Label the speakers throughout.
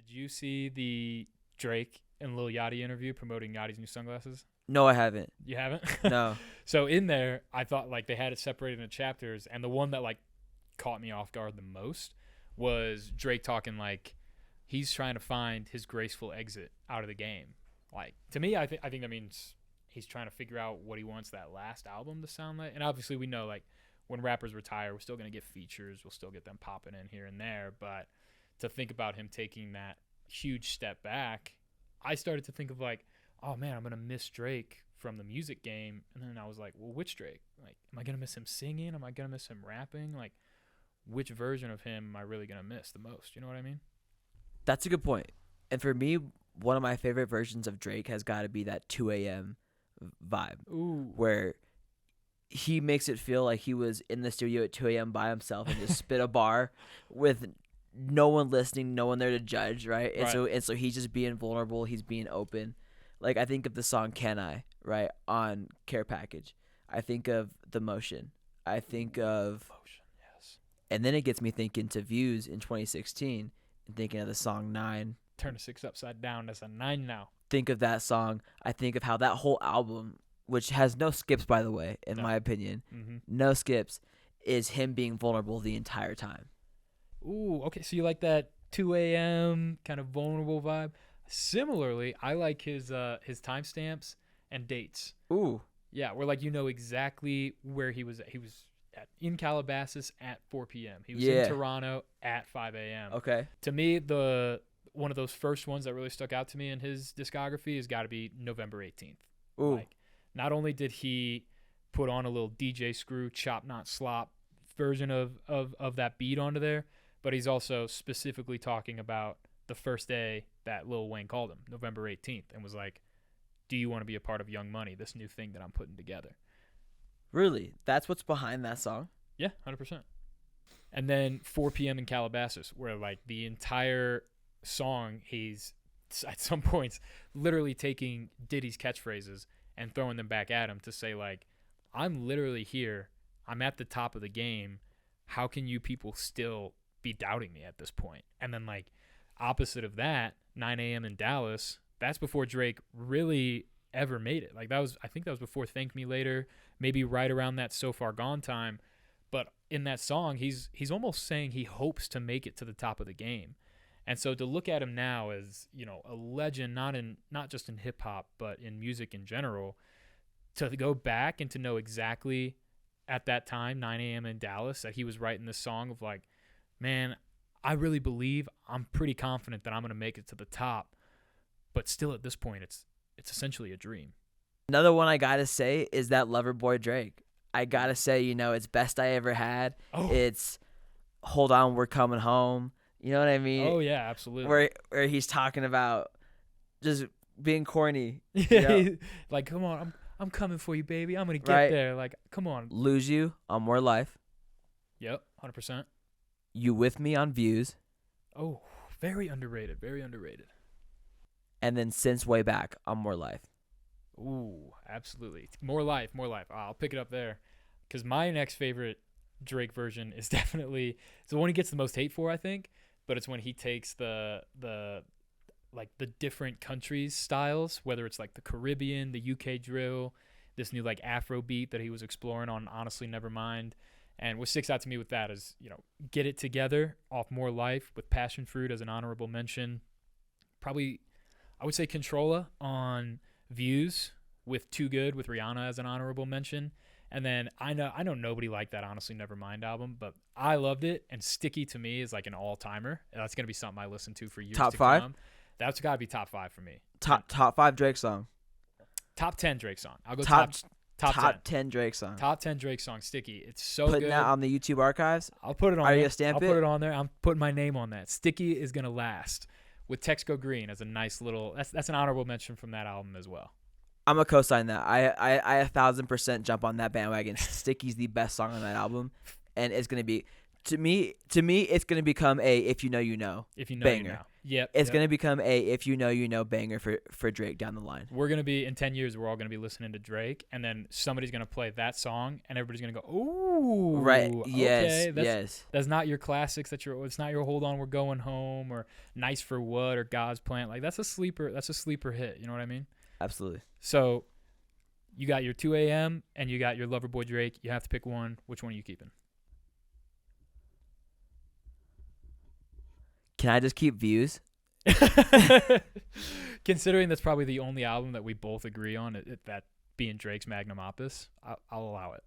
Speaker 1: Did you see the Drake and Lil Yachty interview promoting Yachty's new sunglasses?
Speaker 2: No, I haven't.
Speaker 1: You haven't?
Speaker 2: No.
Speaker 1: So in there, I thought like they had it separated into chapters, and the one that like caught me off guard the most was Drake talking like he's trying to find his graceful exit out of the game. Like to me, I think that means he's trying to figure out what he wants that last album to sound like. And obviously, we know like when rappers retire, we're still gonna get features, we'll still get them popping in here and there. But to think about him taking that huge step back, I started to think of like, oh man, I'm gonna miss Drake from the music game. And then I was like, well, which Drake? Like, am I gonna miss him singing? Am I gonna miss him rapping? Like, which version of him am I really gonna miss the most? You know what I mean?
Speaker 2: That's a good point. And for me, one of my favorite versions of Drake has got to be that 2 a.m. vibe.
Speaker 1: Ooh.
Speaker 2: Where he makes it feel like he was in the studio at 2 a.m. by himself and just spit a bar with no one listening, no one there to judge, right? And so he's just being vulnerable, he's being open. Like I think of the song Can I, right, on Care Package. I think of The Motion. I think of
Speaker 1: Motion, yes.
Speaker 2: And then it gets me thinking to Views in 2016 and thinking of the song 9.
Speaker 1: Turn a 6 upside down, that's a 9 now.
Speaker 2: Think of that song. I think of how that whole album, which has no skips, by the way, in my opinion, no skips, is him being vulnerable the entire time.
Speaker 1: Ooh, okay. So you like that 2 a.m. kind of vulnerable vibe? Similarly, I like his timestamps and dates.
Speaker 2: Ooh.
Speaker 1: Yeah, where like you know exactly where he was. He was in Calabasas at 4 p.m. He was in Toronto at 5 a.m.
Speaker 2: Okay.
Speaker 1: To me, one of those first ones that really stuck out to me in his discography has got to be November 18th.
Speaker 2: Ooh.
Speaker 1: Like, not only did he put on a little DJ Screw chop not slop version of that beat onto there, but he's also specifically talking about the first day that Lil Wayne called him, November 18th, and was like, do you want to be a part of Young Money, this new thing that I'm putting together?
Speaker 2: Really? That's what's behind that song?
Speaker 1: Yeah, 100%. And then 4 p.m. in Calabasas, where like the entire song, he's at some points literally taking Diddy's catchphrases and throwing them back at him to say like, I'm literally here. I'm at the top of the game. How can you people still be doubting me at this point? And then like opposite of that, 9 a.m. in Dallas, that's before Drake really ever made it. Like I think that was before Thank Me Later, maybe right around that So Far Gone time. But in that song, he's almost saying he hopes to make it to the top of the game. And so to look at him now as, you know, a legend, not just in hip hop, but in music in general, to go back and to know exactly at that time, 9 a.m. in Dallas, that he was writing this song of like, man, I really believe, I'm pretty confident that I'm going to make it to the top. But still at this point, it's essentially a dream.
Speaker 2: Another one I got to say is that Loverboy Drake. I got to say, you know, it's Best I Ever Had. Oh. It's Hold On, We're Coming Home. You know what I mean?
Speaker 1: Oh, yeah, absolutely.
Speaker 2: Where he's talking about just being corny.
Speaker 1: Yeah, you know? Like, come on, I'm coming for you, baby. I'm going to get there. Like, come on.
Speaker 2: Lose You on More Life.
Speaker 1: Yep, 100%.
Speaker 2: You With Me on Views.
Speaker 1: Oh, very underrated, very underrated.
Speaker 2: And then Since Way Back on More Life.
Speaker 1: Ooh, absolutely. More Life. I'll pick it up there. Because my next favorite Drake version is definitely, it's the one he gets the most hate for, I think. But it's when he takes the different countries' styles, whether it's like the Caribbean, the UK drill, this new like Afro beat that he was exploring on Honestly Nevermind. And what sticks out to me with that is, you know, Get It Together off More Life with Passion Fruit as an honorable mention. Probably, I would say Controlla on Views with Too Good with Rihanna as an honorable mention. And then I know nobody liked that Honestly Nevermind album, but I loved it. And Sticky to me is like an all-timer. That's going to be something I listen to for years
Speaker 2: top
Speaker 1: to
Speaker 2: 5?
Speaker 1: come. That's got to be top 5 for me.
Speaker 2: Top 5 Drake song.
Speaker 1: Top 10 Drake song. I'll go
Speaker 2: top
Speaker 1: 10
Speaker 2: Drake song.
Speaker 1: Top 10 Drake song. Sticky. It's so
Speaker 2: Putting
Speaker 1: good.
Speaker 2: that on the YouTube archives.
Speaker 1: I'll put it on.
Speaker 2: Are you
Speaker 1: there.
Speaker 2: gonna stamp it?
Speaker 1: I'll put it on there. I'm putting my name on that. Sticky is gonna last with Text Go Green as a nice little. That's an honorable mention from that album as well.
Speaker 2: I'm gonna co-sign that. I 1,000% jump on that bandwagon. Sticky's the best song on that album, and it's gonna be to me it's gonna become a If You Know You Know
Speaker 1: If you know
Speaker 2: banger.
Speaker 1: You know. Yep.
Speaker 2: It's gonna become a if you know you know banger for Drake down the line.
Speaker 1: We're gonna be in 10 years. We're all gonna be listening to Drake, and then somebody's gonna play that song, and everybody's gonna go, "Ooh,
Speaker 2: Right? Yes.
Speaker 1: okay,
Speaker 2: Yes.
Speaker 1: that's not your classics. It's not your Hold On, We're Going Home, or Nice for What, or God's Plan. Like that's a sleeper. That's a sleeper hit. You know what I mean?
Speaker 2: Absolutely.
Speaker 1: So you got your 2 a.m. and you got your Loverboy Drake. You have to pick one. Which one are you keeping?
Speaker 2: Can I just keep Views?
Speaker 1: Considering that's probably the only album that we both agree on, that being Drake's magnum opus, I'll allow it.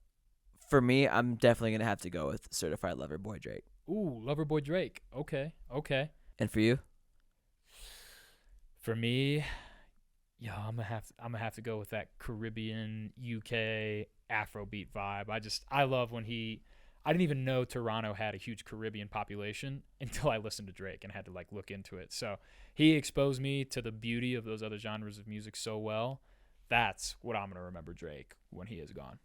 Speaker 2: For me, I'm definitely gonna have to go with Certified Lover Boy Drake.
Speaker 1: Ooh, Loverboy Drake. Okay.
Speaker 2: And for you?
Speaker 1: For me, yeah, I'm gonna have to go with that Caribbean UK Afrobeat vibe. I love when I didn't even know Toronto had a huge Caribbean population until I listened to Drake and had to like look into it. So he exposed me to the beauty of those other genres of music so well. That's what I'm gonna remember Drake when he is gone.